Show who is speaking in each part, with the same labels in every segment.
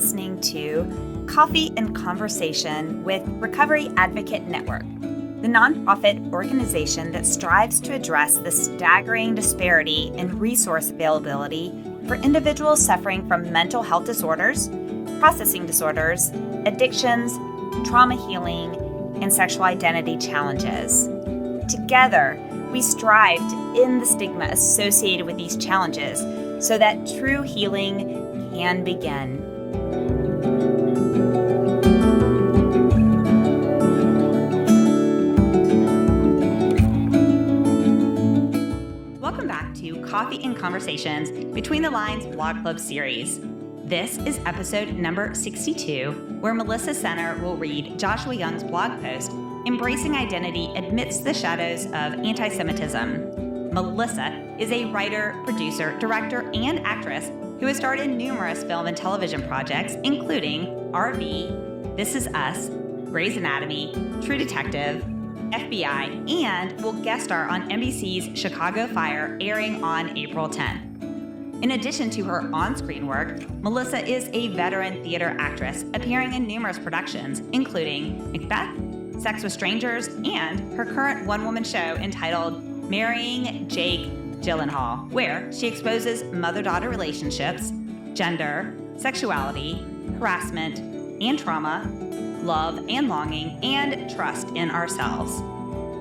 Speaker 1: listening to Coffee and Conversation with Recovery Advocate Network, the nonprofit organization that strives to address the staggering disparity in resource availability for individuals suffering from mental health disorders, processing disorders, addictions, trauma healing, and sexual identity challenges. Together, we strive to end the stigma associated with these challenges so that true healing can begin. Welcome back to Coffee and Conversations Between the Lines Blog Club series. This is episode number 62, where Melissa Center will read Joshua Young's blog post, Embracing Identity Amidst the Shadows of Antisemitism. Melissa is a writer, producer, director, and actress who has starred in numerous film and television projects, including RV, This Is Us, Grey's Anatomy, True Detective, FBI, and will guest star on NBC's Chicago Fire, airing on April 10th. In addition to her on-screen work, Melissa is a veteran theater actress appearing in numerous productions, including Macbeth, Sex with Strangers, and her current one-woman show entitled Marrying Jake Gyllenhaal, where she exposes mother-daughter relationships, gender, sexuality, harassment, and trauma, love and longing, and trust in ourselves.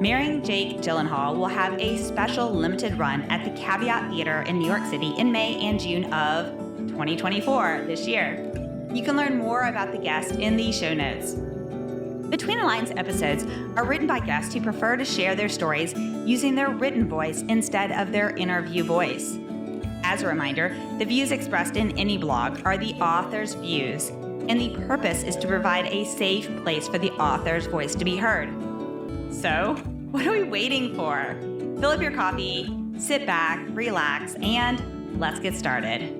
Speaker 1: Marrying Jake Gyllenhaal will have a special limited run at the Caveat Theater in New York City in May and June of 2024 this year. You can learn more about the guest in the show notes. Between the Lines episodes are written by guests who prefer to share their stories using their written voice instead of their interview voice. As a reminder, the views expressed in any blog are the author's views, and the purpose is to provide a safe place for the author's voice to be heard. So, what are we waiting for? Fill up your coffee, sit back, relax, and let's get started.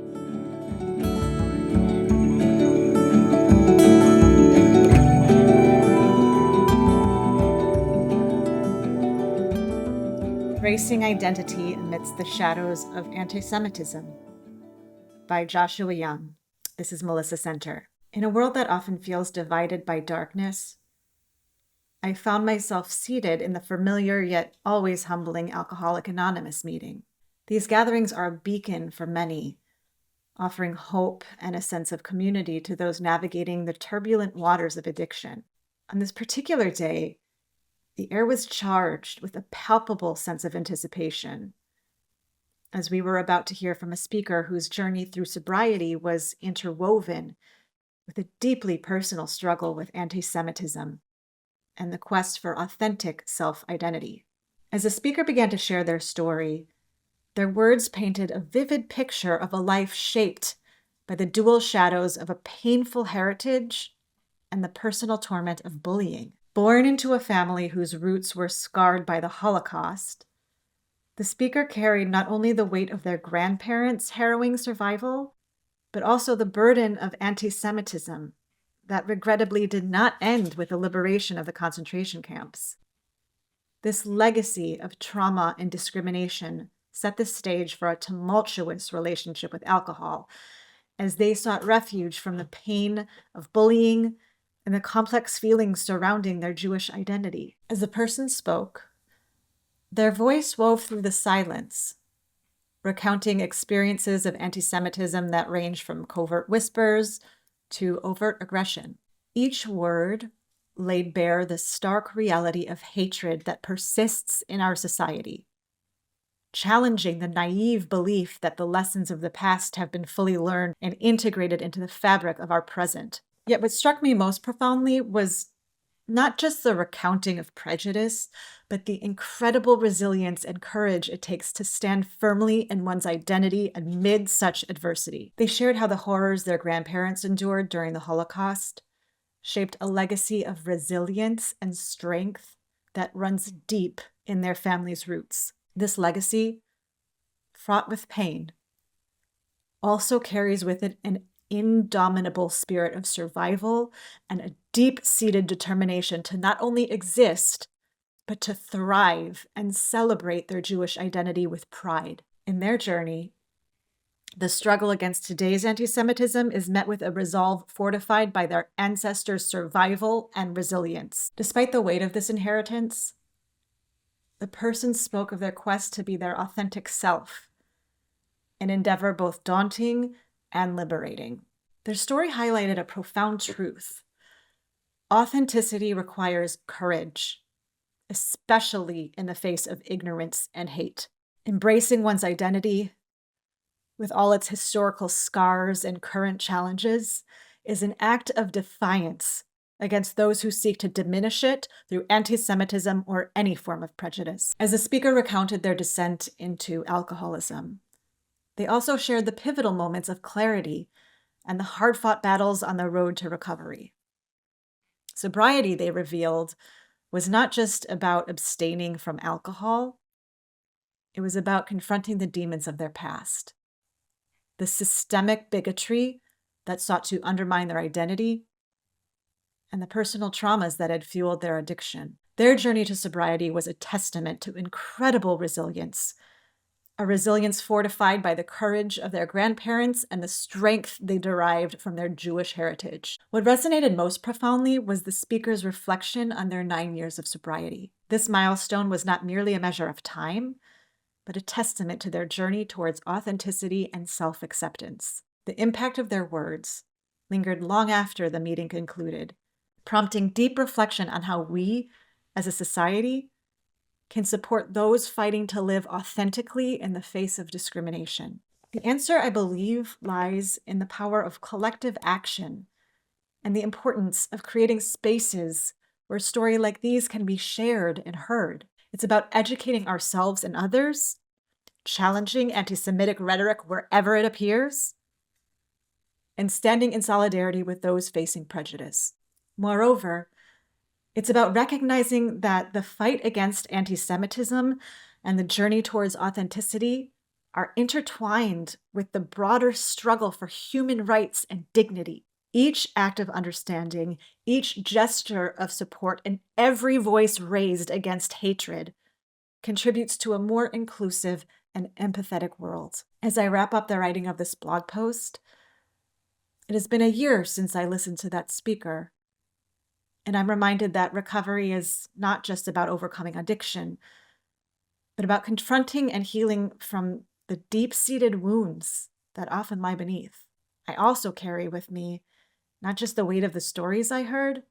Speaker 2: Embracing Identity Amidst the Shadows of Antisemitism by Joshua Young. This is Melissa Center. In a world that often feels divided by darkness, I found myself seated in the familiar yet always humbling Alcoholic Anonymous meeting. These gatherings are a beacon for many, offering hope and a sense of community to those navigating the turbulent waters of addiction. On this particular day, the air was charged with a palpable sense of anticipation, as we were about to hear from a speaker whose journey through sobriety was interwoven with a deeply personal struggle with anti-Semitism and the quest for authentic self-identity. As the speaker began to share their story, their words painted a vivid picture of a life shaped by the dual shadows of a painful heritage and the personal torment of bullying. Born into a family whose roots were scarred by the Holocaust, the speaker carried not only the weight of their grandparents' harrowing survival, but also the burden of anti-Semitism that regrettably did not end with the liberation of the concentration camps. This legacy of trauma and discrimination set the stage for a tumultuous relationship with alcohol, as they sought refuge from the pain of bullying and the complex feelings surrounding their Jewish identity. As the person spoke, their voice wove through the silence, recounting experiences of anti-Semitism that ranged from covert whispers to overt aggression. Each word laid bare the stark reality of hatred that persists in our society, challenging the naive belief that the lessons of the past have been fully learned and integrated into the fabric of our present. Yet what struck me most profoundly was not just the recounting of prejudice, but the incredible resilience and courage it takes to stand firmly in one's identity amid such adversity. They shared how the horrors their grandparents endured during the Holocaust shaped a legacy of resilience and strength that runs deep in their family's roots. This legacy, fraught with pain, also carries with it an indomitable spirit of survival and a deep-seated determination to not only exist, but to thrive and celebrate their Jewish identity with pride. In their journey, The struggle against today's anti-Semitism is met with a resolve fortified by their ancestors' survival and resilience. Despite the weight of this inheritance, the person spoke of their quest to be their authentic self, an endeavor both daunting and liberating. Their story highlighted a profound truth. Authenticity requires courage, especially in the face of ignorance and hate. Embracing one's identity, with all its historical scars and current challenges, is an act of defiance against those who seek to diminish it through anti-Semitism or any form of prejudice. As the speaker recounted their descent into alcoholism, they also shared the pivotal moments of clarity and the hard-fought battles on the road to recovery. Sobriety, they revealed, was not just about abstaining from alcohol. It was about confronting the demons of their past, the systemic bigotry that sought to undermine their identity, and the personal traumas that had fueled their addiction. Their journey to sobriety was a testament to incredible resilience, a resilience fortified by the courage of their grandparents and the strength they derived from their Jewish heritage. What resonated most profoundly was the speaker's reflection on their 9 years of sobriety. This milestone was not merely a measure of time, but a testament to their journey towards authenticity and self-acceptance. The impact of their words lingered long after the meeting concluded, prompting deep reflection on how we, as a society, can support those fighting to live authentically in the face of discrimination. The answer, I believe, lies in the power of collective action and the importance of creating spaces where stories like these can be shared and heard. It's about educating ourselves and others, challenging anti-Semitic rhetoric wherever it appears, and standing in solidarity with those facing prejudice. Moreover, it's about recognizing that the fight against anti-Semitism and the journey towards authenticity are intertwined with the broader struggle for human rights and dignity. Each act of understanding, each gesture of support, and every voice raised against hatred contributes to a more inclusive and empathetic world. As I wrap up the writing of this blog post, it has been a year since I listened to that speaker, and I'm reminded that recovery is not just about overcoming addiction, but about confronting and healing from the deep-seated wounds that often lie beneath. I also carry with me not just the weight of the stories I heard,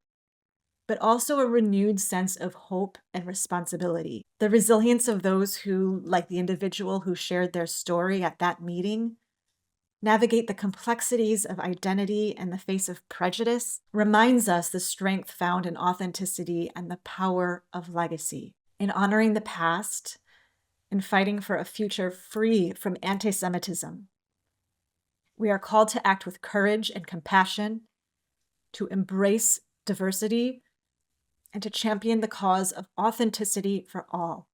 Speaker 2: but also a renewed sense of hope and responsibility. The resilience of those who, like the individual who shared their story at that meeting, navigate the complexities of identity in the face of prejudice, reminds us the strength found in authenticity and the power of legacy. In honoring the past and fighting for a future free from anti-Semitism, we are called to act with courage and compassion, to embrace diversity, and to champion the cause of authenticity for all.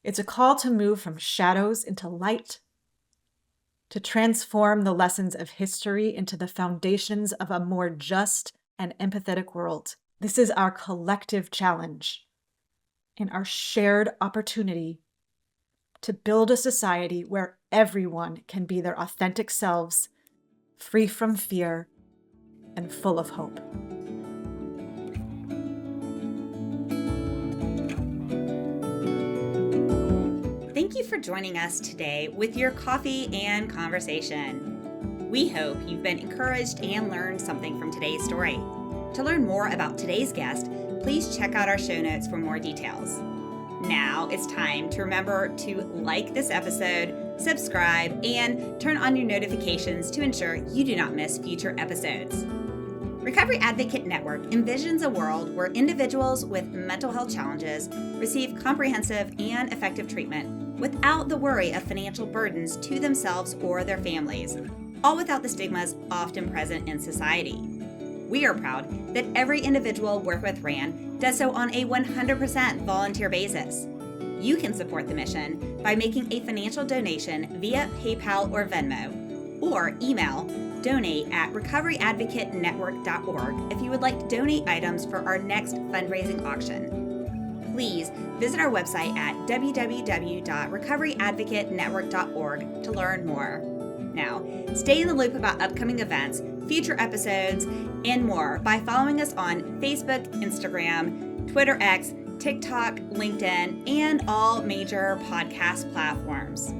Speaker 2: It's a call to move from shadows into light, to transform the lessons of history into the foundations of a more just and empathetic world. This is our collective challenge and our shared opportunity to build a society where everyone can be their authentic selves, free from fear and full of hope.
Speaker 1: Thank you for joining us today with your coffee and conversation. We hope you've been encouraged and learned something from today's story. To learn more about today's guest, please check out our show notes for more details. Now it's time to remember to like this episode, subscribe, and turn on your notifications to ensure you do not miss future episodes. Recovery Advocate Network envisions a world where individuals with mental health challenges receive comprehensive and effective treatment without the worry of financial burdens to themselves or their families, all without the stigmas often present in society. We are proud that every individual worked with RAN does so on a 100% volunteer basis. You can support the mission by making a financial donation via PayPal or Venmo, or email donate@recoveryadvocatenetwork.org if you would like to donate items for our next fundraising auction. please visit our website at www.recoveryadvocatenetwork.org to learn more. Now, stay in the loop about upcoming events, future episodes, and more by following us on Facebook, Instagram, Twitter X, TikTok, LinkedIn, and all major podcast platforms.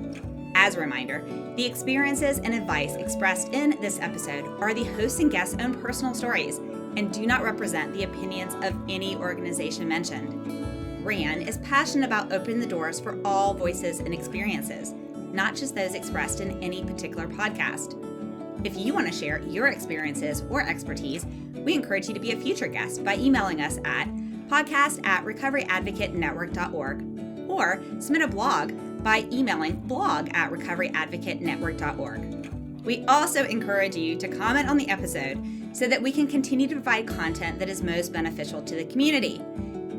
Speaker 1: As a reminder, the experiences and advice expressed in this episode are the host and guest's own personal stories and do not represent the opinions of any organization mentioned. RAN is passionate about opening the doors for all voices and experiences, not just those expressed in any particular podcast. If you want to share your experiences or expertise, we encourage you to be a future guest by emailing us at podcast@recoveryadvocatenetwork.org or submit a blog by emailing blog@recoveryadvocatenetwork.org. We also encourage you to comment on the episode so that we can continue to provide content that is most beneficial to the community.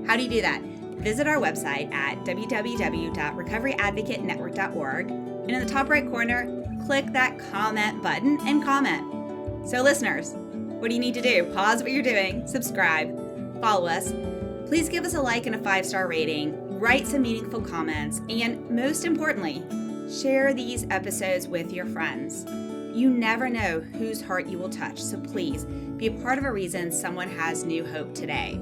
Speaker 1: How do you do that? Visit our website at www.recoveryadvocatenetwork.org, and in the top right corner, click that comment button and comment. So listeners, what do you need to do? Pause what you're doing, subscribe, follow us. Please give us a like and a 5-star rating, write some meaningful comments, and most importantly, share these episodes with your friends. You never know whose heart you will touch, so please be a part of a reason someone has new hope today.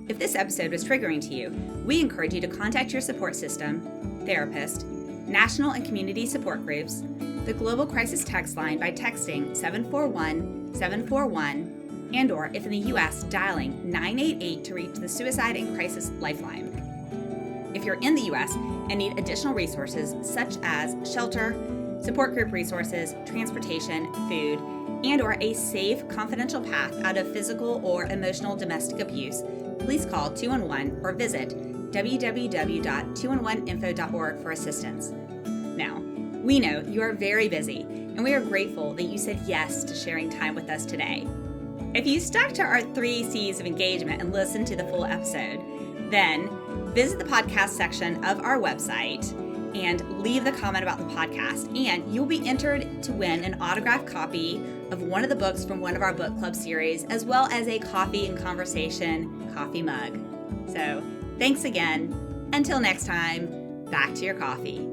Speaker 1: If this episode was triggering to you, we encourage you to contact your support system, therapist, national and community support groups, the Global Crisis Text Line by texting 741-741, and/or if in the U.S., dialing 988 to reach the Suicide and Crisis Lifeline. If you're in the U.S. and need additional resources such as shelter, support group resources, transportation, food, and/or a safe, confidential path out of physical or emotional domestic abuse, please call 211 or visit www.211info.org for assistance. Now, we know you are very busy, and we are grateful that you said yes to sharing time with us today. If you stuck to our 3 C's of engagement and listened to the full episode, then visit the podcast section of our website and leave the comment about the podcast, and you'll be entered to win an autographed copy of one of the books from one of our book club series, as well as a Coffee and Conversation coffee mug. So thanks again. Until next time, back to your coffee.